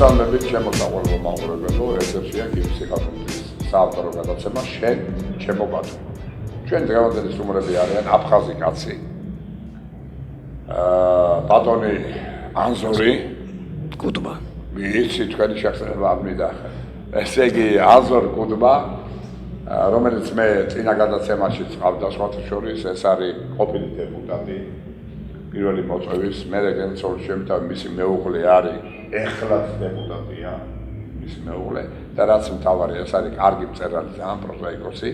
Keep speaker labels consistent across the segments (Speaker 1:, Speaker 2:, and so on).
Speaker 1: მოგესალმებით ჩემო საყვარელო მაყურებელო, ეთერშია გივი სიხარულიძის საავტორო გადაცემა შენ ჩემო ბათუმო. ჩვენ დღევანდელი სტუმრები არიან აფხაზი კაცი, ბატონი ანზორი,
Speaker 2: კუდბა.
Speaker 1: ვიცი თქვენი შეხსენება არ მინდა. ესე იგი ანზორ კუდბა, რომელიც მე წინა გადაცემაში წავდა სხვათა შორის, ეს არის ყოფილი დეპუტატი პირველი მოწვევის, მე რეგენცოლის შემთავ მისი მეუღლე არის ეხლაც დეპუტატია მისი მეუღლე და რაც მთავარია ეს არის კარგი მწერალი ძალიან პროზაიკოსი,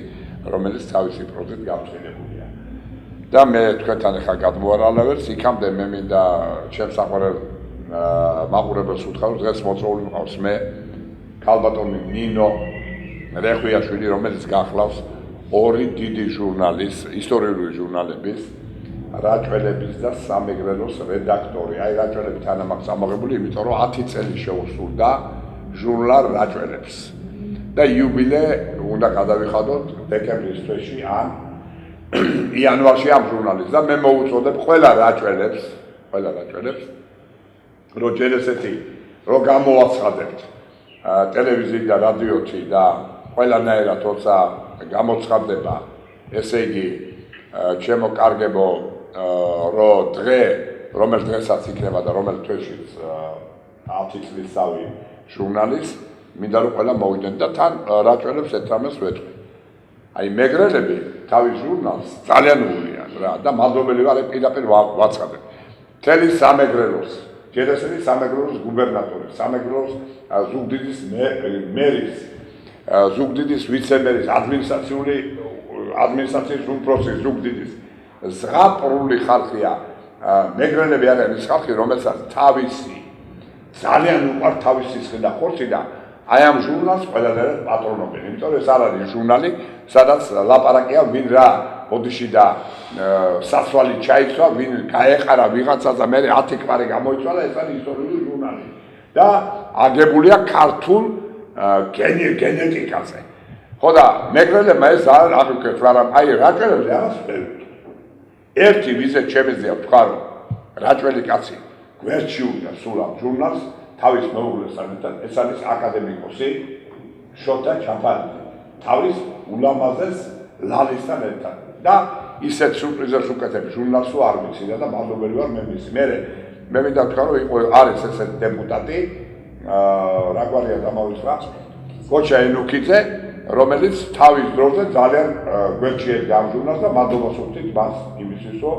Speaker 1: რომელიც თავისი პროზით გამწირებულია. და მე თქვენთან ახლა გადმოვარალებთ, იქამდე მე მინდა ჩემს საყვარელ მაყურებელს უთხრა, რომ დღეს მოწვეული მყავს მე ქალბატონი ნინო რეხვიაშვილი, რომელიც გახლავს ორი დიდი ჟურნალის, ისტორიული ჟურნალების რაჭველების და სამეგრელოს რედაქტორი. აი რაჭველები თან აქვს ამოღებული, იმიტომ რომ 10 წელი შეუსრულდა ჟურნალ რაჭველებს. და იუბილე უნდა გადავიხადოთ დეკემბრის თვეში ან იანვარში ამ ჟურნალის და მე მოუწოდებ ყველა რაჭველებს, რომ ჯერ ესეთი რომ გამოაცხადებთ ტელევიზიით და რადიოთი და ყველანაირად თორსა გამოცხადდება, ესე იგი ჩემო კარგებო რომ დღე, რომელ დღესაც იქნება და რომელ თვეშიც 10 წლისავი ჟურნალის, მინდა რომ ყველა მოვიდნენ და თან რაჭველებს ერთ რამეს ვეთქვი. აი მეგრელები თავის ჟურნალს ძალიან უვლიან რა და მადლობელი ვარ პირდაპირ ვაცხადებ. მთელი სამეგრელოს, ჯერ ესეთი სამეგრელოს გუბერნატორის, სამეგრელოს ზუგდიდის მერის, ზუგდიდის ვიცემერის, ადმინისტრაციის უმცროსის ზუგდიდის ზღაპრული ხალხია. მეგრელები არიან ის ხალხი, რომელსაც თავისი ძალიან უყვართ თავისი სისხლი და ხორცი და აი ამ ჟურნალს ყველანაირად პატრონობენ. იმიტომ რომ ეს არ არის ჟურნალი, სადაც ლაპარაკია ვინ რა ბოდიში და სასვალი ჩაიცვა, ვინ გაეყარა ვიღაცას და მე 10 კვარი გამოიცვალა, ეს არის ისტორიული ჟურნალი. და აგებულია ქართულ გენეტიკაზე. ხო და მეგრელებმა ეს არ აღიქვეს, მაგრამ აი რაჭველებზე რაღაც ვერაფერი. ერთი ვიზე შემეძლია ვთქვა, რომ რაჭველი კაცი გვერდში უნდა სულ ამ ჟურნალს თავის მეუღლესთან ერთად, ეს არის აკადემიკოსი შოთა ჩაფარიძე, თავის ულამაზეს ლალისთან ერთად. და ისეთ სურპრიზებს უკეთებ ჟურნალს არ ვიცი და მადლობელი ვარ მე მისი. მე მინდა ვთქვა, რომ იყო არის ესეთი დეპუტატი, რა გვარია დამავიწყდა, გოჩა ენუქიძე, რომელიც თავის დროზე ძალიან გვერდში ედგა ამ ჟურნალს და მადლობას ვუხდით მას იმისთვის, რომ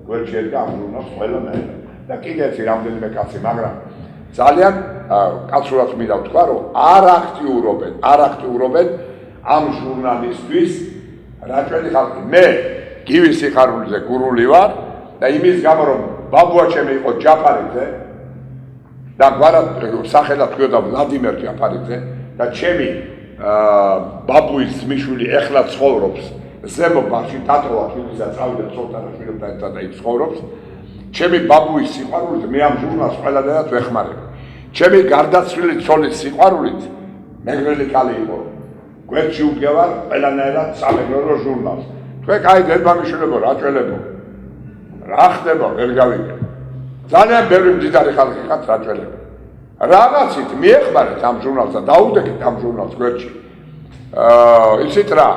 Speaker 1: გვერდში ედგა ამ ჟურნალს ყველანაირად. და კიდევ ერთი რამდენიმე კაცი, მაგრამ ძალიან კაცურად მინდა ვთქვა, რომ არ აქტიურობენ ამ ჟურნალისთვის რაჭველი ხალხი. მე გივი სიხარულიძე გურული ვარ და იმის გამო რომ ბაბუა ჩემი იყო ჯაფარიძე და გვარად სახელად ქვიოდა ვლადიმერ ჯაფარიძე და ჩემი ბაბუის ძმისშვილი ეხლა ცხოვრობს ზემო ბაღში, დატოვა შვილისა წავიდა ცოტანა შვილებთან ერთად და იქ ცხოვრობს. ჩემი ბაბუის სიყვარულით მე ამ ჟურნალს ყველანაირად ვეხმარებ. ჩემი გარდაცვლილი ცოლის სიყვარულით მეგრელი კალი იყო. გვერდში უდგევარ ყველანაირად სამეგრელო ჟურნალს. თქვენ კაი დედმამიშვილებო, რაჭველებო, რა ხდება ვერ გავიგე. ძალიან ბევრი მდიდარი ხალხი ხართ რაჭველები. რაღაცით მიეხმარეთ ამ ჟურნალს და დაუდეკით ამ ჟურნალს გვერდში. იცით რა,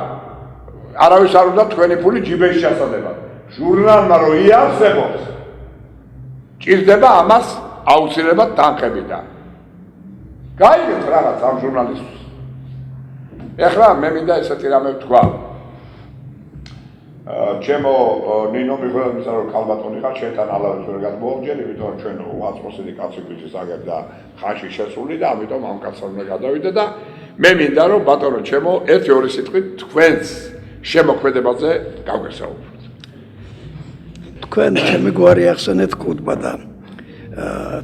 Speaker 1: არავის არ უნდა თქვენი ფული ჯიბეში ჩასადებად. ჟურნალმა რო იარსებობს, ჭირდება ამას აუცილებლად თანხები და გაიგეთ რაღაც ამ ჟურნალისტს. ეხლა მე მინდა ესეთი რამე ვთქვა. ჩემო ნინო, მიხვდა იმისა, რომ ქალბატონი ხარ, შენთან ალავით ვერ გადმოვამჯერ, იმიტომ რომ ჩვენ უაცმოსილი კაცი გვიწის აგებ და ხანში შესული და ამიტომ ამ კაცთან უნდა გადავიდე და მე მინდა რომ ბატონო ჩემო 1-2 სიტყვით თქვენს შემოქმედებაზე გავგესაუბროთ.
Speaker 2: თქვენ ჩემი გვარი ახსენეთ კუდბა და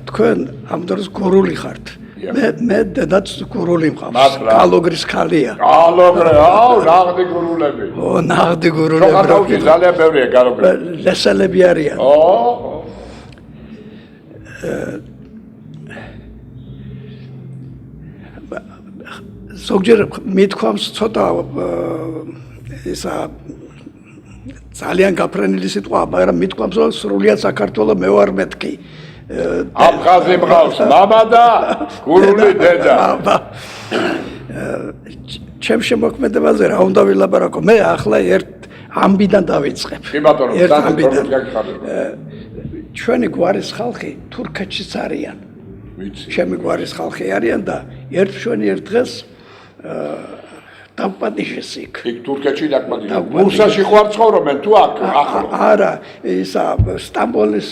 Speaker 2: თქვენ ამ დროს გურული ხართ. მე დედაც გურული მყავს. კალოგრის ხალია.
Speaker 1: კალოგრე, აუ, ნაღდი გურულები.
Speaker 2: ნაღდი გურულები.
Speaker 1: შოხატაუში ძალიან ბევრია კალოგრები.
Speaker 2: ლესელები არიან. ზოგჯერ მithქვამს ცოტა ისა ძალიან გაფრენილი სიტყვა, მაგრამ მithქვამს რომ სრულიად საქართველოს მე ვარ მეთქი.
Speaker 1: აფხაზი მყავს მამა და გურული დედა.
Speaker 2: ჩემ შემოქმედებაზე რა უნდა ვილაპარაკო? მე ახლა ერთ ამბიდან დავიწყებ.
Speaker 1: კი ბატონო,
Speaker 2: ერთ
Speaker 1: ძალიან
Speaker 2: ამბიდან.
Speaker 1: გაგიხარებ.
Speaker 2: ჩვენი გვარის ხალხი თურქეთშიც არიან.
Speaker 1: ვიცი.
Speaker 2: ჩემი გვარის ხალხი არიან და ერთ დღეს დავპატიჟეს იქ.
Speaker 1: იქ თურქეთში დაკმადი. ბურსაში ხوار ცხოვრობენ თუ აქ ახლო?
Speaker 2: არა, ისა სტამბოლის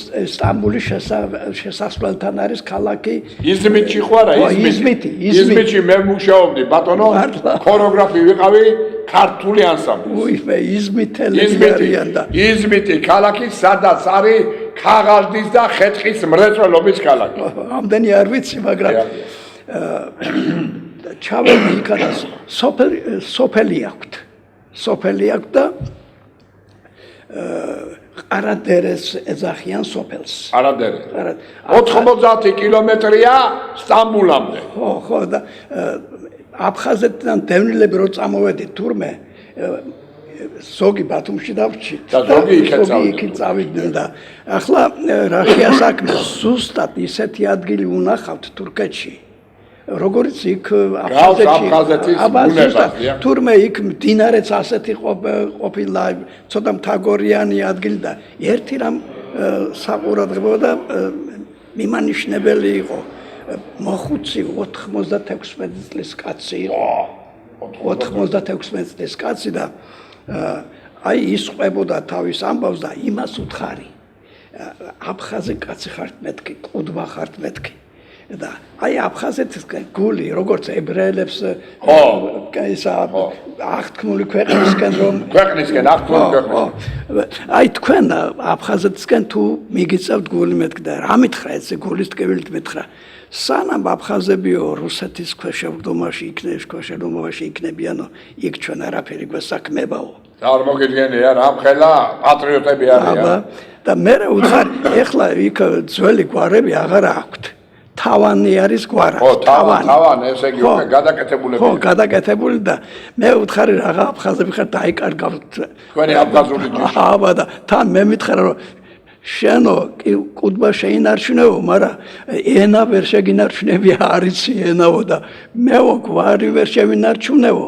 Speaker 2: შესასვლელთან არის ქალაქი.
Speaker 1: იზმიტში ხوارა,
Speaker 2: იზმიტი.
Speaker 1: იზმიტში მე მუშაობდი, ბატონო, ქოროგრაფი ვიყავი ქართული ანსამბლში.
Speaker 2: უიმე, იზმიტელები არიან და
Speaker 1: იზმიტი ქალაქი, სადაც არის ქაღალდის და ხეთხის მრეწველობის ქალაქი.
Speaker 2: ამდენი არ ვიცი, მაგრამ ჩავედი იქადა სოფელი აქვთ. სოფელი აქვთ და ყარადერეს ეძახიან სოფელს.
Speaker 1: ყარადერე. 90 კილომეტრია სტამბულამდე.
Speaker 2: ხო და აფხაზეთიდან დევნილები რო წამოვედით თურმე ზოგი ბათუმში დავრჩით
Speaker 1: და ზოგი იქ
Speaker 2: წავიდნენ და ახლა რა შეასაქმე ზუსტად ისეთი ადგილი უნახავთ თურქეთში როგორც იქ აფხაზეთში თურმე იქ მდინარეც ასეთი ყოფილა ცოტა მთაგორიანი ადგილი და ერთი რამ საყურადღებო და მიმანიშნებელი იყო მოხუცი 96 წლის კაცი იყო 96 წლის კაცი და აი ის ყვებოდა თავის ამბავს და იმას უთხარი აფხაზი კაცი ხართ მეთქი კუდბა ხართ მეთქი და აი აფხაზეთისგან გული როგორც ებრაელებს ისა აღთქმული ქვეყნისგან რომ
Speaker 1: ქვეყნისგან აღთქმული ქვეყნის
Speaker 2: აი თქვენ აფხაზეთისგან თუ მიგიწევთ გული მეთქი და რა მითხრა ეს გულის ტკივილით მითხრა სანამ აფხაზებიო რუსეთის ქვეშევრდომაში იქნებიანო იქ ჩვენ არაფერი გვესაქმებაო
Speaker 1: არ მოგიდგენია რა მხელა პატრიოტები არიან
Speaker 2: და მე უთხარი ეხლა იქ ძველი გვარები აღარ აქვთ თავანი არის გვარა
Speaker 1: თავანი ესე იგი უკვე გადაკეთებულები
Speaker 2: ხო გადაკეთებული და მე უთხარი რაღა აფხაზები ხარ დაიკარგავთ
Speaker 1: თქვენი აფხაზური ჯიში
Speaker 2: აბა და თან მე მითხრა რომ შენო კუდბა შეინარჩუნეო, მაგრამ ენა ვერ შეგინარჩუნებია არიცი ენაო და მეო გვარი ვერ შევინარჩუნეო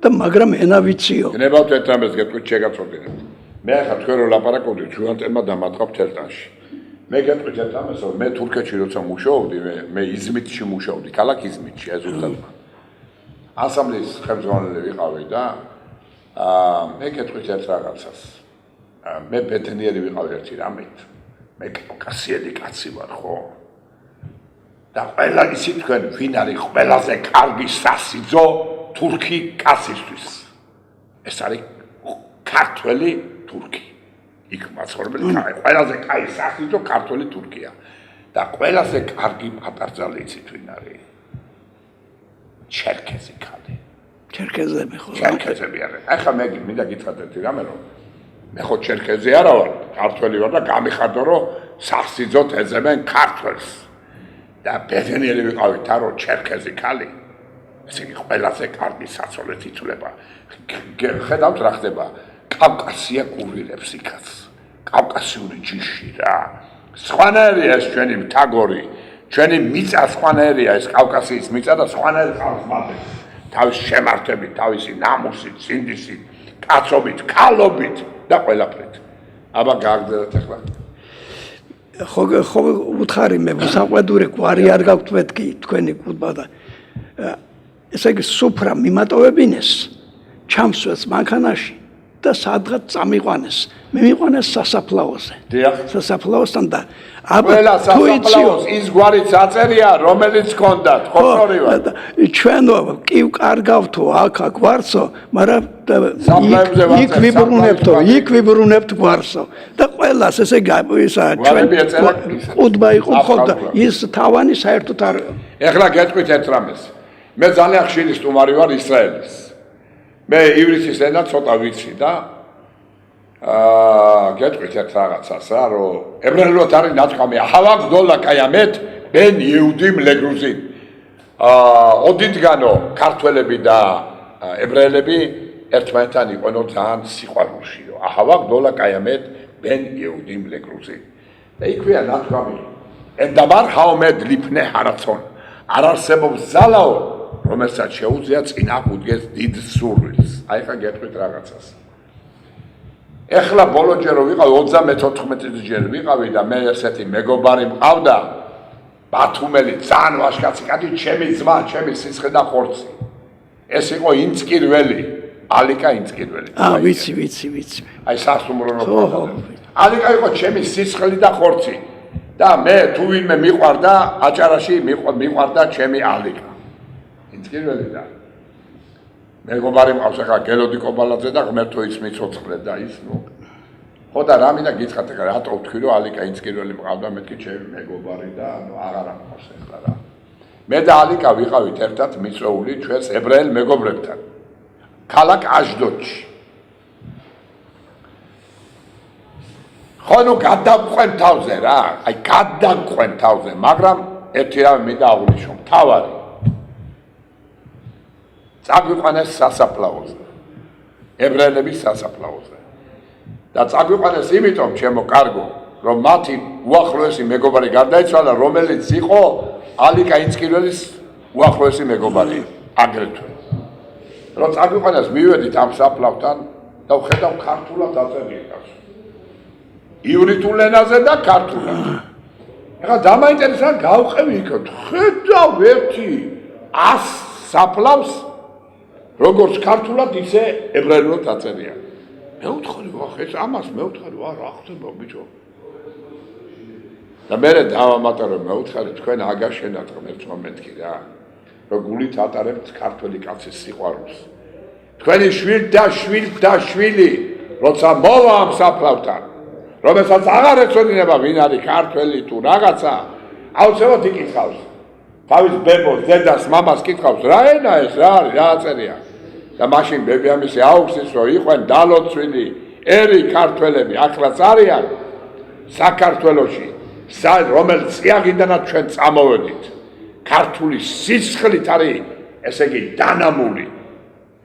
Speaker 2: და მაგრამ ენა ვიციო.
Speaker 1: გნებავთ ერთ რამეს გეტყვით შეგაწოდინებთ. მე ახლა თქვენ რო ლაპარაკობდით ჟურნალისტებმა დამატყავთ ერთანში. მე გეტყვით ერთ რამეს, რომ მე თურქეთში როცა მუშაობდი, მე იზმიტში მუშაობდი, ქალაქ იზმიტში, ეს ზუსტად. ანსამბლის ხელმძღვანელი ვიყავი და მე გეტყვით ერთ რაღაცას. მე ბედნიერი ვიყავი ერთი რამით. მე კავკასიელი კაცი ვარ, ხო? და ყველა ისი თქვენ ვინ არის ყველაზე კარგი სასიძო თურქი კაცისთვის? ეს არის ქართველი თურქი. იქ მაცხოვრებელი ყველაზე კაი სასიძო ქართველი თურქია. და ყველაზე კარგი პატარძალი იცით ვინ არის? ჩერქეზი ქალი.
Speaker 2: ჩერქეზები ხო?
Speaker 1: ჩერქეზები არის. ახლა მე მინდა გითხრათ ერთი რამე რომ მე ხო ჩერქეზი არა ვარ, ქართველი ვარ და გამიხარდო რომ სასიძოთ ეძებენ ქართველს. და ბედნიერი ვიყავით რომ ჩერქეზი ქალი. ესე იგი ყველაზე კარგი საცოლედ ითვლება. ხედავთ რა ხდება? კავკასია გურილებს იქაც. კავკასიური ჯიში რა. სხვანაირია ეს ჩვენი მთაგორი, ჩვენი მიწა სხვანაირია ეს კავკასიის მიწა და სხვანაირი ხალხს მათი. თავის შემართებით, თავისი ნამუსით, სინდისით, კაცობით, ქალობით და ყველაფრით. აბა გააგრძელეთ ახლა.
Speaker 2: ხო უთხარი მე საყვედური გვარი არ გაქვთ მეთქი თქვენი კუდბა და ესე იგი სუფრა მიმატოვებინეს ჩამსვეს მანქანაში და სადღაც წამიყვანეს მე მიყვანეს სასაფლაოზე სასაფლაოსთან და
Speaker 1: აბა თუ იციოს ის გვარიც აწერია რომელიც გქონდათ ხო სწორია
Speaker 2: ჩვენო კი ვკარგავთო აქ გვარცო მაგრამ იქ ვიბრუნებთ გვარცო და ყველას ესე ისა ჩვენ კუდბა იყო ხო და ის თავანი საერთოდ არ
Speaker 1: ეხლა გეტყვით ერთ რამეს მე ძალიან ხშირი სტუმარი ვარ ისრაელის მე ივრითის ენა ცოტა ვიცი და გეტყვით ერთ რაღაცას რა რომ ებრაელულად არის ნათქვამი ახალა გდოლა კაიამეთ ბენ იუდიმ ლეგრუზინ ოდითგანო ქართველები და ებრაელები ერთმანეთთან იყვენო ძალიან სიყვარულშიო ახალა გდოლა კაიამეთ ბენ იუდიმ ლეგრუზინ და იქვეა ნათქვამი ედაბარ ჰაომედ ლიფნე ჰარაცონ არ არსებობს ზალაო რომელსაც შეუძლია წინა უდგეს დიდ სურვილს აი ხა გეტყვით რაღაცას ეხლა ბოლოჯერ რო ვიყავი 34 ჯერ ვიყავი და მე ესეთი მეგობარი მყავდა ბათუმელი ძალიან ვაშკაცი კაცი ჩემი ძმა ჩემი სისხლი და ხორცი ეს იყო ინწკირველი ალიკა ინწკირველი
Speaker 2: ვიცი
Speaker 1: აი სასუმრო რო ალიკა იყო ჩემი სისხლი და ხორცი და მე თუ ვინმე მიყვარდა აჭარაში მიყვარდა ჩემი ალიკა ინწკირველი და მეგობარი მყავს ახლა გელოდი კობალაძე და ღმერთო ის მიცოცხლე და ის ნუ ხო და რა მინდა გიცხადე რატო ვთქვი რომ ალიკა ინწკირველი მყავდა მეთქი ჩემი მეგობარი და ნუ აღარ ამყავს ახლა რა მე და ალიკა ვიყავით ერთად მიწვეული ჩვენს ებრაელ მეგობრებთან ქალაქ აშდოდში ხო ნუ გადავყვენ თავზე რა აი გადავყვენ თავზე მაგრამ ერთი რამე მინდა აღვნიშნო მთავარი წაგვიყვანეს სასაფლაოზე ებრაელების სასაფლაოზე და წაგვიყვანეს იმიტომ ჩემო კარგო რომ მათი უახლოესი მეგობარი გარდაიცვალა რომელიც იყო ალიკა ინწკირველის უახლოესი მეგობარი აგრეთვე რომ წაგვიყვანეს მივედით ამ საფლავთან და ვხედავ ქართულად დაწერილი ივრითულ ენაზე და ქართულად ეხლა დამაინტერესა გავყევი იქ ხედავ ერთი 100 საფლავს როგორც ქართულად ისე ებრაელურად დაწერია მე ვთხოვი ვახ ეს ამას მე ვთხოვი რა ხდება ბიჭო და მე დავამატე მე ვთხოვი თქვენ აგაშენათ ერთ მომენტში რა რომ გულით ატარებთ ქართველი კაცის სიყვარულს თქვენი შვილი როცა მოვა ამ საფლავთან რომელსაც აღარ ეცოდინება ვინ არის ქართველი თუ რაღაცა აუცილებლად იკითხავს თავის ბებოს დედას მამას კითხავს რა ენა ეს რა არის რა აწერია და მაშინ ბებიამისი აუხსნის რომ იყვენ დალოცვილი ერი ქართველები ახლაც არიან საქართველოში რომელიც წიაღიდანაც ჩვენ წამოვედით ქართული სისხლით არის ესე იგი დანამული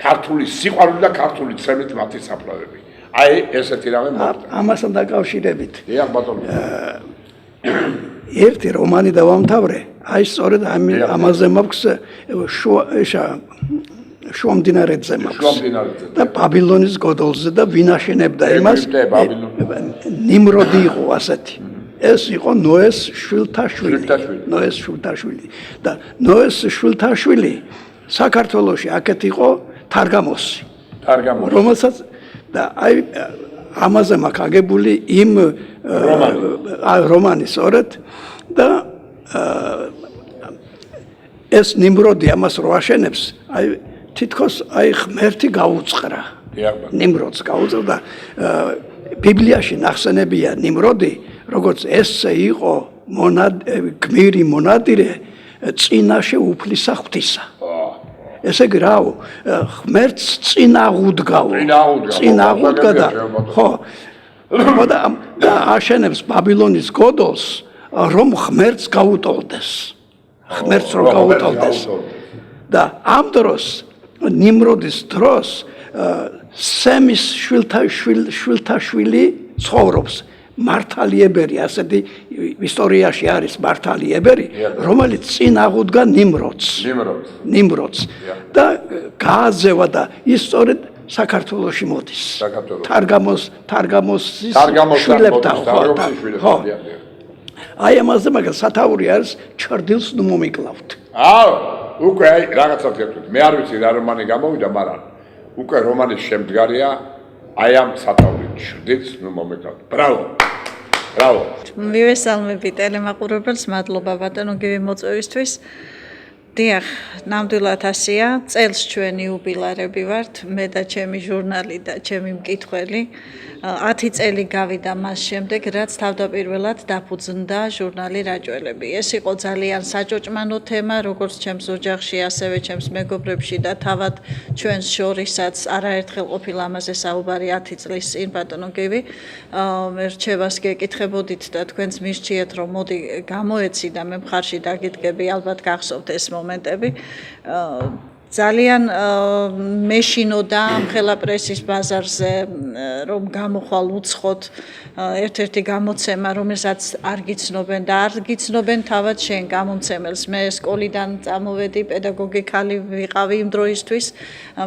Speaker 1: ქართული სიყვარული და ქართული ცემით მათი საფლავები აი ესეთი რამე მოხდა
Speaker 2: ამასთან დაკავშირებით
Speaker 1: დიახ ბატონო
Speaker 2: ერთი რომანი დავამთავრე აი სწორედ ამაზე მაქვს შუამდინარეზე მაქვს და ბაბილონის გოდოლზე და ვინ აშენებდა იმას ნიმროდი იყო ასეთი ეს იყო ნოეს შვილთაშვილი და ნოეს შვილთაშვილი საქართველოში აქეთ იყო თარგამოსი რომელსაც და აი ამაზე მაქვს აგებული იმ რომანი სწორედ და ეს ნიმროდი ამას რო აშენებს აი თითქოს აი ღმერთი გაუწყრა ნიმროდს გაუწყდა და ბიბლიაში ნახსენებია ნიმროდი როგორც ესე იყო გმირი მონადირე წინაშე უფლისა ღვთისა ესე იგი რა ღმერთს წინაღუდგა და ხო და აშენებს ბაბილონის გოდოლს რომ ღმერთს გაუტოლდეს და ამ დროს ნიმროდის დროს სემის შვილთაშვილი ცხოვრობს მართალიებერი ასეთი ისტორიაში არის მართალიებერი რომელიც წინ აღუდგა ნიმროდს და გააძევა და ის სწორედ საქართველოში მოდის თარგამოსის შვილებთან ხო აი ამაზე მაგას სათაური არის ჩრდილს ნუ მომიკლავთ
Speaker 1: უკვე აი რაღაცას გეტყვით მე არ ვიცი რა რომანი გამოვიდა მაგრამ უკვე რომანის შემდგარია აი ამ სათაური ჩრდილს ნუ მომიკლავთ ბრავო
Speaker 3: მივესალმები ტელემაყურებელს მადლობა ბატონო გივი მოწვევისთვის დიახ ნამდვილად ასია წელს ჩვენ იუბილარები ვართ მე და ჩემი ჟურნალი და ჩემი მკითხველი 10 წელი გავიდა მას შემდეგ რაც თავდაპირველად დაფუძნდა ჟურნალი რაჭველები ეს იყო ძალიან საჭოჭმანო თემა როგორც ჩემს ოჯახში ასევე ჩემს მეგობრებში და თავად ჩვენს შორისაც არაერთხელ ყოფილა ამაზე საუბარი 10 წლის წინ ბატონო გივი მე რჩევას გეკითხებოდით და თქვენც მირჩიეთ რომ მოდი გამოეცი და მე მხარში დაგიდგები ალბათ გახსოვთ ეს მომენტები ძალიან მეშინოდა ხელა პრესის ბაზარზე რომ გამოხვალ უცხოთ ერთ-ერთი გამოცემა რომელსაც არ გიცნობენ და არ გიცნობენ თავად შენ გამომცემელს მე სკოლიდან წამოვედი პედაგოგი ქალი ვიყავი იმ დროისთვის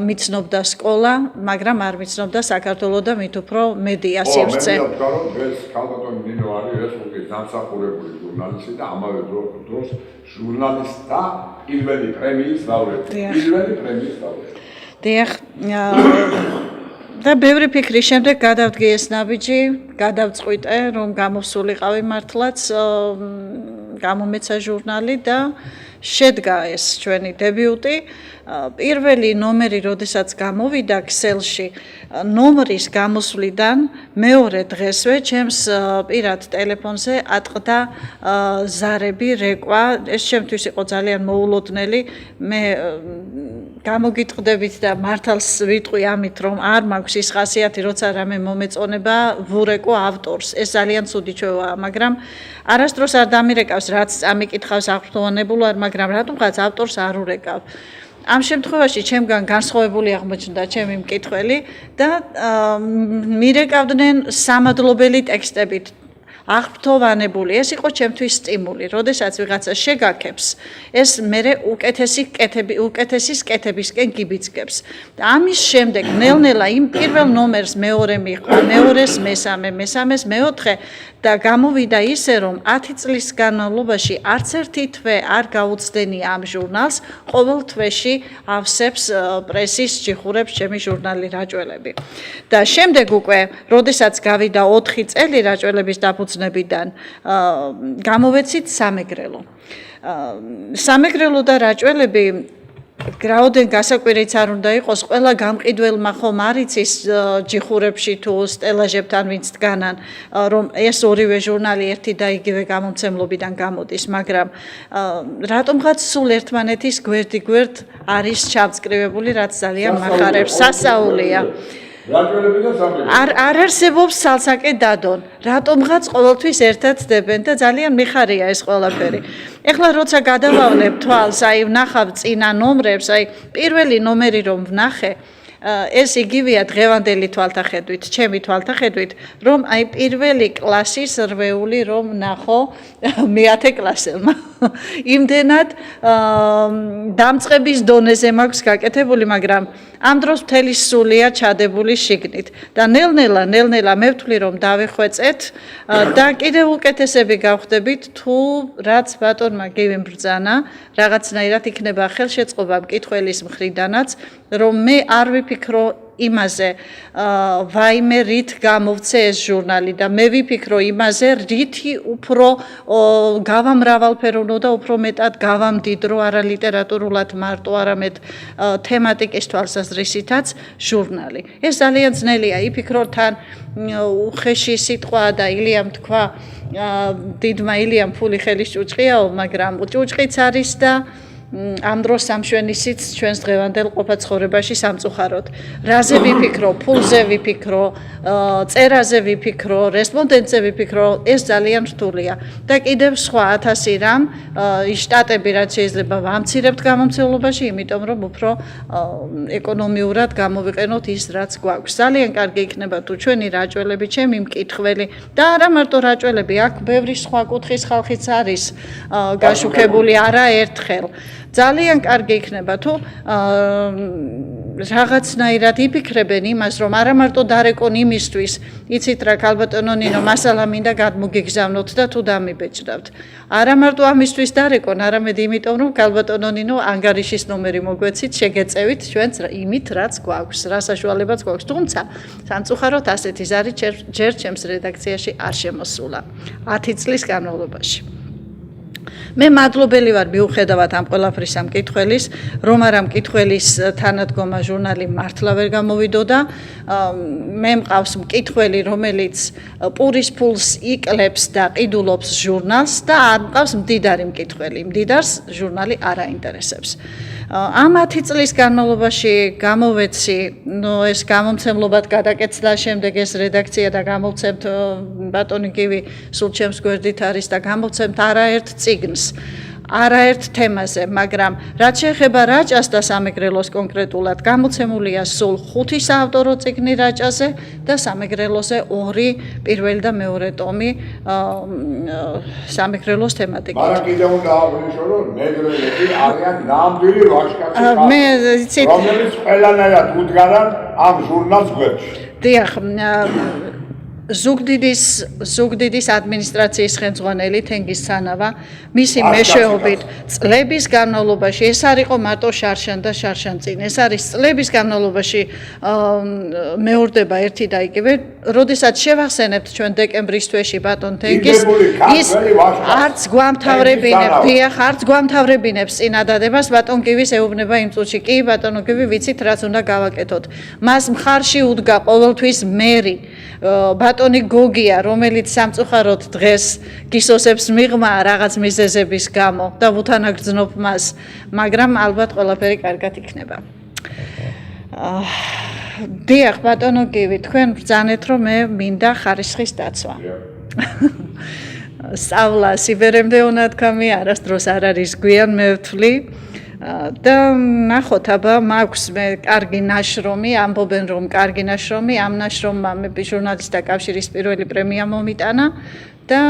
Speaker 3: მიცნობდა სკოლა მაგრამ არ მიცნობდა საქართველოს და მით უფრო მედია სივრცე
Speaker 1: მე ვთქვა რომ დღეს ქალბატონი ნინო არის რესპუბლიკის დამსახურებული ჟურნალისტი და ამავე დროს ჟურნალისტთა პირველი პრემიის ლაურეატი.
Speaker 3: დიახ, და ბევრი ფიქრის შემდეგ გადავდგე ეს ნაბიჯი, გადავწყვიტე, რომ გამოსულიყავი მართლაც, გამომეცა ჟურნალი და შედგა ეს ჩვენი დებიუტი. პირველი ნომერი, როდესაც გამოვიდა ქსელში, ნომრის გამოსვლიდან მეორე დღესვე ჩემს პირად ტელეფონზე ატყდა ზარები, რეკვა, ეს ჩემთვის იყო ძალიან მოულოდნელი. მე გამოგიტყდებით და მართალს ვიტყვი ამით, რომ არ მაქვს ის ხასიათი, როცა რამე მომეწონება, ვურეკო ავტორს. ეს ძალიან ცუდი ჩვევაა, მაგრამ არასდროს არ დამირეკავს, რაც წამიკითხავს აღფრთოვანებულად, მაგრამ რატომღაც ავტორს არ ურეკავ. ამ შემთხვევაში ჩემგან განსხვავებული აღმოჩნდა ჩემი მკითხველი და მირეკავდნენ სამადლობელი ტექსტებით აღფრთოვანებული. ეს იყო ჩემთვის სტიმული. როდესაც ვიღაცა შეგაქებს, ეს მერე უკეთესის კეთებისკენ გიბიძგებს. და ამის შემდეგ ნელ-ნელა იმ პირველ ნომერს მეორე მიჰყვა, მეორეს მესამე, მესამეს მეოთხე და გამოვიდა ისე, რომ 10 წლის განმავლობაში არც ერთი თვე არ გაუცდენია ამ ჟურნალს, ყოველ თვეში ავსებს პრესის ჯიხურებს ჩემი ჟურნალი რაჭველები. და შემდეგ უკვე, როდესაც გავიდა 4 წელი რაჭველების დაფუძნებიდან, გამოვეცით სამეგრელო. სამეგრელო და რაჭველები გრაუდენ გასაკვირიც არ უნდა იყოს, ყველა გამყიდველმა ხომ არ იცის ჯიხურებში თუ სტელაჟებთან ვინც დგანან, რომ ეს ორივე ჟურნალი ერთი და იგივე გამომცემლობიდან გამოდის, მაგრამ რატომღაც სულ ერთმანეთის გვერდ არის ჩამწკრივებული, რაც ძალიან მახარებს, სასაულია. არ არსებობს სალსაკე დადონ. რატომღაც ყოველთვის ერთად დებენ და ძალიან მიხარია ეს ყველაფერი. ეხლა როცა გადავავლებ თვალს, აი ვნახავ წინა ნომრებს, აი პირველი ნომერი რომ ვნახე, ეს იგივეა დღევანდელი თვალთახედვით, ჩემი თვალთახედვით, რომ აი პირველი კლასის რვეული რომ ნახო მე-10 კლასელმა. იმდენად დამწყების დონეზე მაქვს გაკეთებული, მაგრამ ამ დროს მთელი სულია ჩადებული შიგნით და ნელ-ნელა მე ვთვლი რომ დავეხვეწეთ და კიდევ უკეთესები გავხდებით თუ რაც ბატონმა გივიმ ბრძანა რაღაცნაირად იქნება ხელშეწყობა მკითხველის მხრიდანაც რომ მე არ ვიფიქრო იმაზე ვაიმე რით გამოვცე ეს ჟურნალი და მე ვიფიქრო იმაზე რითი უფრო გავამრავალფეროვნო და უფრო მეტად გავამდიდრო არა ლიტერატურულად მარტო არამედ თემატიკის თვალსაზრისითაც ჟურნალი. ეს ძალიან ძნელია იფიქრო თან უხეში სიტყვა და ილიამ თქვა დიდმა ილიამ ფული ხელის ჭუჭყიაო, მაგრამ ჭუჭყიც არის და ამ დროს სამშვენისიც ჩვენს დღევანდელ ყოფაცხოვრებაში სამწუხაროდ. რაზე ვიფიქრო, ფულზე ვიფიქრო, წერაზე ვიფიქრო, რესპონდენტზე ვიფიქრო, ეს ძალიან რთულია. და კიდევ სხვა 1000 რამ, შტატები რაც შეიძლება ვამცირებთ გამომცემლობაში, იმიტომ რომ უფრო ეკონომიურად გამოვიყენოთ ის რაც გვაქვს. ძალიან კარგი იქნება თუ ჩვენი რაჭველები, ჩემი მკითხველი და არა მარტო რაჭველები, აქ ბევრი სხვა კუთხის ხალხიც არის გაშუქებული არაერთხელ. ძალიან კარგი იქნება თუ რაღაცნაირად იფიქრებენ იმას, რომ არა მარტო დარეკონ იმისთვის, იცით რა ქალბატონო ნინო, მასალა მინდა გადმოგიგზავნოთ და თუ დამიბეჭდავთ. არა მარტო ამისთვის დარეკონ, არამედ იმიტომ, რომ ქალბატონო ნინო ანგარიშის ნომერი მოგვეცით, შეგეწევით ჩვენც იმით, რაც გვაქვს, რა საშუალებაც გვაქვს. თუმცა, სამწუხაროდ ასეთი ზარი ჯერ ჩემს რედაქციაში არ შემოსულა 10 წლის განმავლობაში. მე მადლობელი ვარ მიუხედავად ამ ყველაფრის ამ მკითხველის, რომ არა მკითხველის თანადგომა ჟურნალი მართლა ვერ გამოვიდოდა. მე მყავს მკითხველი, რომელიც პურის ფულს იკლებს და ყიდულობს ჟურნალს და არ მყავს მდიდარი მკითხველი. მდიდარს ჟურნალი არ აინტერესებს. ამ 10 წლის განმავლობაში გამოვეცი, ეს გამომცემლობად გადაკეთდა, შემდეგ ეს რედაქცია და გამოვცემთ ბატონი გივი სულ ჩემს გვერდით არის და გამოვცემთ არაერთ წიგნს. არაერთ თემაზე, მაგრამ რაც შეეხება რაჭას და სამეგრელოს კონკრეტულად, გამოცემულია სულ 5 საავტორო წიგნი რაჭაზე და სამეგრელოზე 2 პირველი და მეორე ტომი სამეგრელოს თემატიკით.
Speaker 1: მაგრამ კიდევ უნდა აღვნიშნო, რომ მეგრელები არიან ნამდვილი ვაჟკაცი, რომელიც ყველანაირად უდგანან ამ ჟურნალს გვერდში.
Speaker 3: დიახ, ზუგდიდის ადმინისტრაციის ხელმძღვანელი თენგიზ სანავა მისი მეშვეობით წლების განმავლობაში ეს არ იყო მარტო შარშან და შარშანწინ, ეს არის წლების განმავლობაში მეორდება ერთი და იგივე, როდესაც შევახსენებთ ჩვენ დეკემბრის თვეში ბატონ თენგიზ ის არც გვამთავრებინებს წინადადებას ბატონ გივის ეუბნება იმ წუთში კი ბატონო გივი ვიცით რაც უნდა გავაკეთოთ მას მხარში უდგა ყოველთვის მერი ბატონი გოგია, რომელიც სამწუხაროდ დღეს გისოსებს მიღმა რაღაც მიზეზების გამო და ვუთანაგრძნობ მას, მაგრამ ალბათ ყველაფერი კარგად იქნება. დიახ, ბატონო გივი, თქვენ ბრძანეთ, რომ მე მინდა ხარისხის დაცვა. სწავლა სიბერემდე უნდა თქვამი, არასდროს არ არის გვიან მე ვთვლი. და ნახოთ აბა მაქვს მე კარგი ნაშრომი, ამბობენ რომ კარგი ნაშრომი, ამ ნაშრომმა მე ჟურნალისტთა კავშირის პირველი პრემია მომიტანა და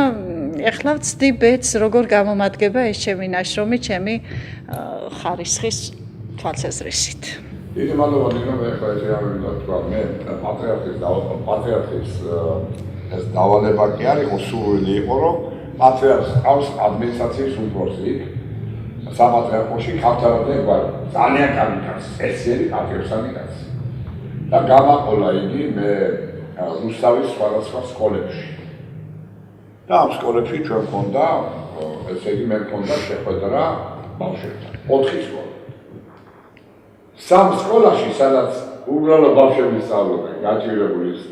Speaker 3: ეხლა ვცდი ბედს როგორ გამომადგება ეს ჩემი ნაშრომი, ჩემი ხარისხის თვალსაზრისით.
Speaker 1: დიდი მადლობა ნინო, მე ხა ესე არ ვიტყვა, მე პატრიარქის ეს დავალება კი არ იყო სურვილი იყო, რომ პატრიარქს ყავს ადმინისტრაციის უფროსი საპატრიარქოში ქართველებზე გვარი ძალიან კარგი კაცი, სპეციალი პატრიარქოსანი კაცი. და გამაყოლა იგი მე რუსთავის სხვადასხვა სკოლებში. და ამ სკოლებში ჩვენ მქონდა, ესე იგი მე მქონდა შეხვედრა ბავშვებთან. 4 სკოლა. 3 სკოლაში, სადაც უბრალოდ ბავშვები სწავლობენ, გაჭირებული ის.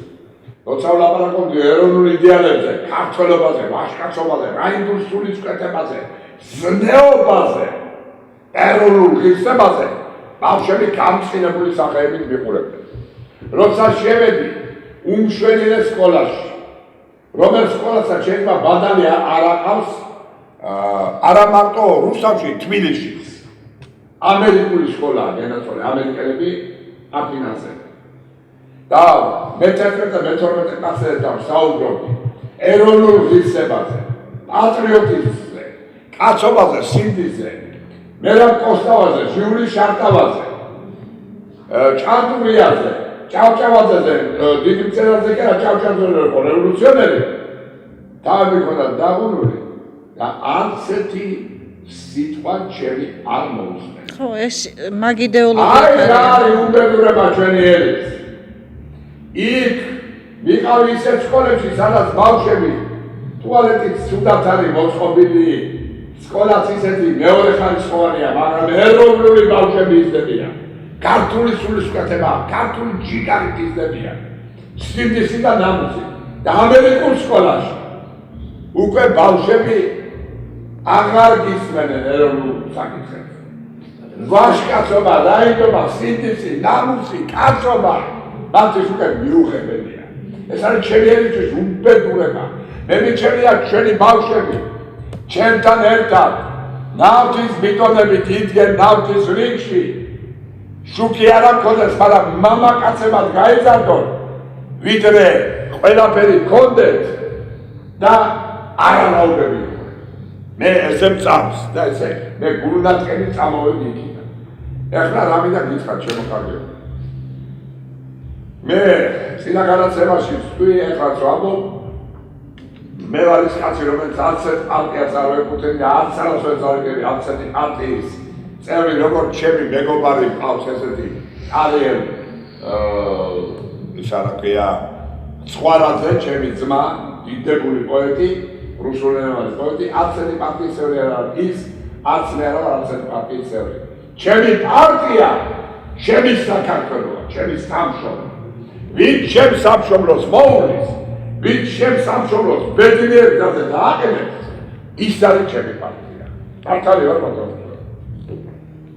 Speaker 1: როცა ვლაპარაკობდი ეროვნულ იდეალებზე, ქართველობაზე, ვაჟკაცობაზე, რაინდურ სულისკვეთებაზე, ზნეობაზე, ეროვნულ ღირსებაზე, ბავშვები გამწინებული სახეებით მიყურებდნენ. როცა შევედი უმშვენიერ სკოლაში, რომელ სკოლასაც შეიძლება ბადალი არ აყავს, არა მარტო რუსთავში, თბილისშიც. ამერიკული სკოლაა განაწილებული, ამერიკელები აფინანსებენ. და მე-11 და მე-12 კლასზე საუბრობდი ეროვნულ ღირსებაზე, პატრიოტიზმზე, კაცობაზე, სინდისზე, მერაბ კოსტავაზე, ჟიური შარტავაზე, ჭანტურიაზე, ჭავჭავაძეზე, დიდი მწერალზე კი არა ჭავჭავაძე იყო რევოლუციონერი. თავები ქონდა დაღუნული და არცერთი სიტყვა ჩემი არ მოусმენ.
Speaker 3: ხო, ეს მაგიდეოლოგია
Speaker 1: არის უბედურება ჩვენი ერის. იქ ვიყავი ისეთ სკოლებში, სადაც ბავშვები ტუალეტით სუდათ არის მოწყობილი, სკოლაც ისეთი მეორე ხარისხოვანია, მაგრამ ეროვნული ბავშვები ისდებიან. ქართული სულისკვეთება, ქართული ჯიგარით ისდებიან. სინდისი და ნამუსი. და ამერიკულ სკოლაში უკვე ბავშვები აღარ გისმენენ ეროვნულ საკითხებს. ვაჟკაცობა, რაინდობა, სინდისი, ნამუსი, კაცობა მათთვის უკვე მიუღებელია. ეს არის ჩემი ერისთვის უბედურება. მე მიჩვენია ჩვენი ბავშვები ჩემთან ერთად ნავთის ბიტონებით იდგენ ნავთის რიგში. შუქი არ მქონდეს, მაგრამ მამაკაცებად გაიზარდონ, ვიდრე ყველაფერი მქონდეთ და არანაობები იყო. მე ესე მწამს და ესე მე გულნატყენი წამოვედი იქიდან. ეხლა რა მინდა გითხრათ ჩემო კარგებო. მე წინა განაცემაში ვსვი ეხლა ვამბობ, მე ვარ ის კაცი, რომელიც 10 პარტიას არ ვეკუთვნია, 10 არას ვერ წავიკები 10 პარტიის წევრი, როგორც ჩემი მეგობარი მყავს ესეთი კარიერ ის რა ქვია ცხვარაძე, ჩემი ძმა, დიდებული პოეტი, რუსულენოვანი პოეტი, 10 პარტიის წევრი არ არის ის, 10 მე არ ვარ 10 პარტიის წევრი. ჩემი პარტია, ჩემი საქართველოა, ჩემი სამშობლო. ვინ ჩემ სამშობლოს მოუვლის, ვინ ჩემ სამშობლოს ბედნიერ გზაზე დააყენებს, ის არის ჩემი პარტია. პარტალი ვარ ბატონო.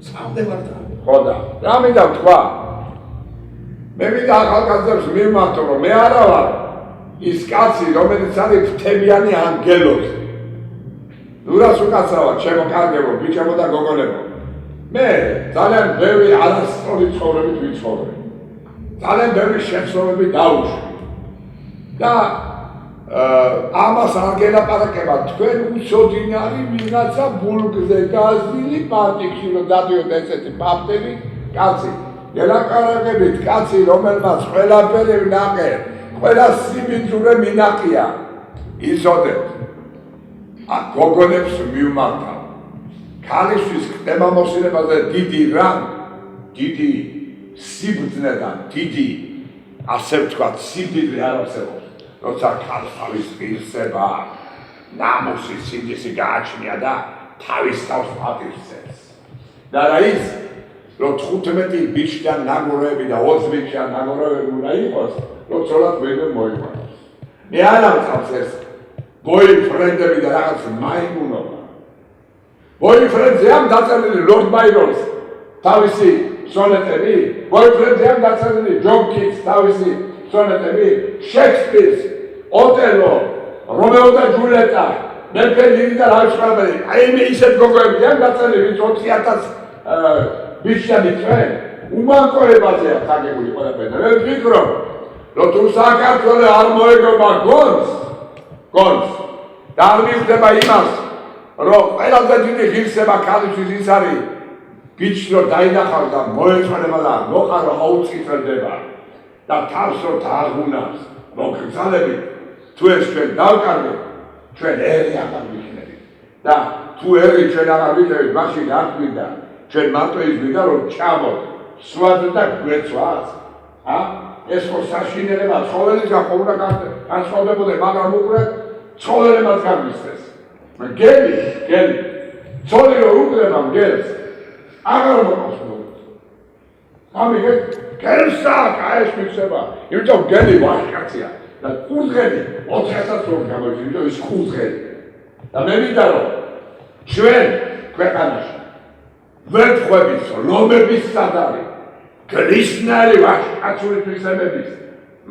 Speaker 1: წავდევარ და. ხო და, რა მინდა ვთქვა? მე მინდა ახალგაზრდებს მივმართო, რომ მე არა ვარ ის კაცი, რომელიც არის ფრთებიანი ანგელოზი. ნურას უკაცრავა, ჩემო კარგებო, ბიჭებო და გოგონებო. მე ძალიან ბევრი არასწორი ცხოვრებით ვიცხოვრე. ძალიან ბევრი შეცდომები დაუშვი. და ამას არ გელაპარაკება თქვენ უცოდინარი ვიღაცა ბულგზე გაზილი პარტიკში რომ დადიოთ ესეთი პაპტები კაცი გელაპარაკებით კაცი რომელმაც ყველაფერი ნაყე ყველა სიმინძურე მინაყია იცოდეთ გოგონებს მივმართავ ქალისთვის ხმამოსილებაზე დიდი რამ დიდი სიბრძნე და დიდი ასე ვთქვათ სიბრძნე არ არსებობს როცა ქალს პირსება ნამოსი სინდისი გააჩნია და თავის თავს პატივცემს და რა ის რომ 15 ბიჭიდან ნაგორები და 20 ბიჭიდან ნაგორები უნდა იყოს რომ ცოლად ვეღარ მოიყვანოს მე არ ამწავს ეს ბოიფრენდები და რაღაც მაიმუნობა ბოიფრენდზე ამ დაწერილი ლორდ ბაირონს თავისი სონეტები ბოიფრენდზე ამ დაწერილი ჯონ კიტს თავისი სონეტები შექსპირს ოტელო რომეო და ჯულიეტა მეფე ლირი და რაიშხალბელი აი მე ისეთ გოგოები ამ დაწერილი 40000 ბიჭია მიწვენ უმანკოებაზეა თაგებული ყველაფერი და მე ვფიქრობ რომ თუ საქართველოს არ მოეგება გონს და არ მივხვდება იმას რომ ყველაზე დიდი ღირსება ქალისთვის ის არის ბიჭს რომ დაინახავს და მოეწონება და მოყარო აუწყიფრდება და თავს რომ დააღუნავს მოგზალებით თუ ეს ჩვენ დავკარგეთ ჩვენ ერი აღარ ვიქნებით და თუ ერი ჩვენ აღარ ვიქნებით მაშინ არ გვინდა ჩვენ მარტო ის გვინდა რომ ჩამოთ სვად და გვეცვას ეს ხო საშინელება ცხოველის გაყო უნდა განსხვავდებოდა მაგრამ უკვე ცხოველებად გამისცეს გელი ცოლი რომ უკრება მგელს აღარ მოყავს ამიგეთ გელსა კაეს მიცება იმიტომ გელი ვაშკაცია და კუზღელი 4000 რომ გამოიჩინე იმიტომ ის კუზღელი და მე მინდა რომ ჩვენ ქვეყანაში ვერ ხვდებით ლომების სადარი გლისნარი ვაშკაცური თვისებების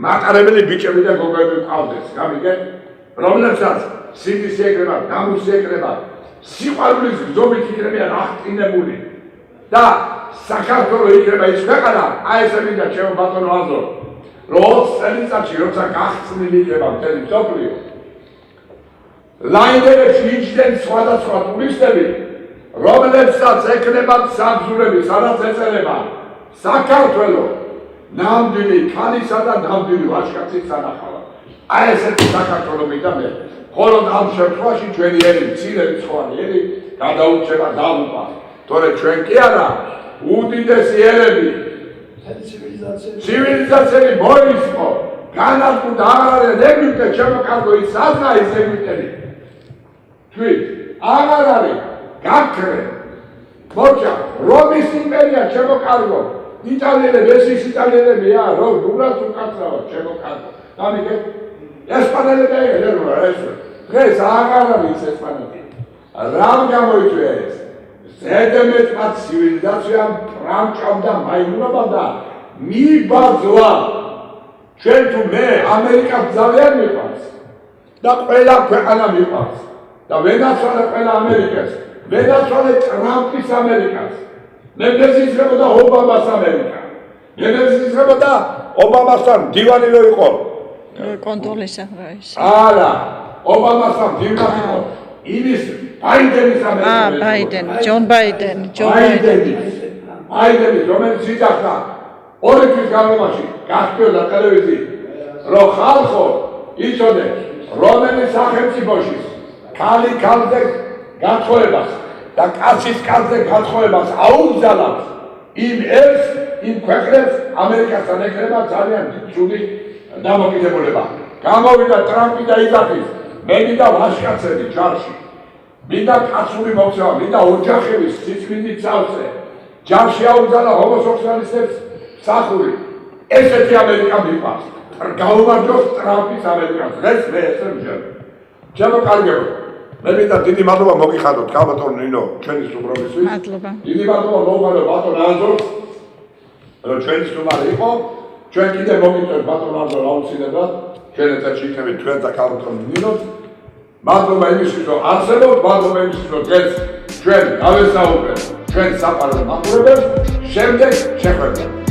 Speaker 1: მატარებელი ბიჭები და გოგოები ყავდეს გამიგეთ რომლებსაც სინდისი ეკრება გამუსი ეკრება სიყვარულის გზობით იქნებიან აღტინებული და საქართველოს იქნება ის ქვეყანა აი ესე მინდა ჩემო ბატონო ანზორ რომ 20 წელიწადში როცა გახსნილი იქნება მთელი მსოფლიო ლაინერებში იჯდნენ სხვადასხვა ტურისტები რომლებსაც ეკნებათ საბზურები სადაც ეწერება საქართველო ნამდვილი ქალისა და ნამდვილი ვაჟკაცის სანახავად აი ესეთი საქართველო მინდა მე ხოლო ამ შემთხვევაში ჩვენი ერი მცირე რიცხვოვანი ერი გადაურჩება დაუპა თორე ჩვენ კი არა უდიდესი ერები ცივილიზაციები მოისყო განადგურდა აღარ არის ეგვიპტე ჩემო კარგო ის სადღა ის ეგვიპტელი თვით აღარ არის გაქრე მოჭა რომის იმპერია ჩემო კარგო იტალიელები ეს ის იტალიელებია რომ ნურას უკაცრავა ჩემო კარგო გამიგეთ ესპანელები ეგრეა ეს დღეს აღარ არის ესპანელი რამ გამოიწვია ეს ზედმეტად ცივილიზაციამ პრამჭავდა მაიმუნობა და მიბაძვა ჩვენ თუ მე ამერიკას ძალიან მიყვარს და ყველა ქვეყანა მიყვარს და ვენაცვალე ყველა ამერიკას ვენაცვალე ტრამპის ამერიკას მე მეზიზღებოდა ობამას ამერიკა მე მეზიზღებოდა ობამასთან დივანი რო იყო
Speaker 3: კონტროლისა რა ის
Speaker 1: არა ობამასთან დივანი იყო იმის ბაიდენის ამერიკა
Speaker 3: ბაიდენი ჯონ ბაიდენი
Speaker 1: რომელიც იძახა 2 თვის განმავლობაში გასწევდა ტელევიზიით რომ ხალხო იცოდე რომელი სახელმწიფოში ქალი ქალზე გათხოვებას და კაცის კაცზე გათხოვებას აუგზავნებს იმ ერს იმ ქვეყნებს ამერიკასთან ეკრება ძალიან ცუდი დამოკიდებულება გამოვიდა ტრამპი და იძახის მე მინდა ვაჟკაცები ჯარში მინდა კაცური მოქცევა მინდა ოჯახების სიწმინდით წავწე ჯარში აუგზავნა ჰომოსექსუალისტებს სახური ესეთი ამერიკა მიყვარს გაუმარჯოს ტრამპის ამერიკას დღეს მე ესე ვჟევ ჩემო კარგებო მე მინდა დიდი მადლობა მოგიხადოთ ბატონ ნინო ჩვენი სტუმრობისთვის
Speaker 3: მადლობა
Speaker 1: დიდი მადლობა მოგხადოთ ბატონ ანზორს რომ ჩვენი სტუმარი იყო ჩვენ კიდე მოგიწევთ ბატონ ანზორ აუცილებლად ჩვენ ერთად შევიქნებით თქვენ და ბატონ ნინოს მადლობა იმისთვის, რომ არსებობთ, მადლობა იმისთვის, რომ დღეს ჩვენ გავესაუბრეთ ჩვენ საყვარელ მაყურებელს, შემდეგ შეხვედრა.